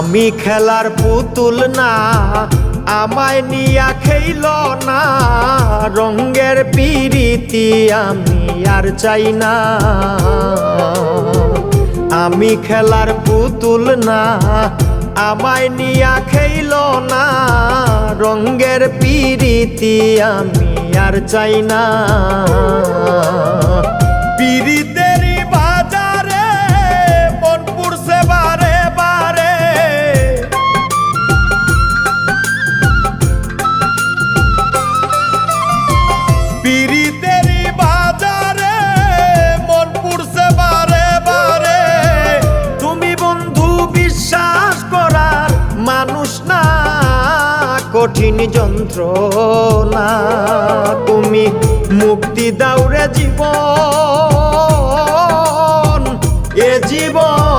আমি খেলার পুতুল না, আমায় নিয়া খেইল না, রঙের পিরিতি আমি আর চাই না। আমি খেলার পুতুল না, আমায় নিয়া খেইল না, রঙের পিরিতি আমি আর চাই না। পিরিতেরই বাজারে মন পুরছে বারে বারে, পিরিতেরই বাজারে মন পুরছে বারে বারে। তুমি বন্ধু বিশ্বাস করার মানুষ না, কঠিন যন্ত্রণা। তুমি মুক্তি দাও রে জীবন,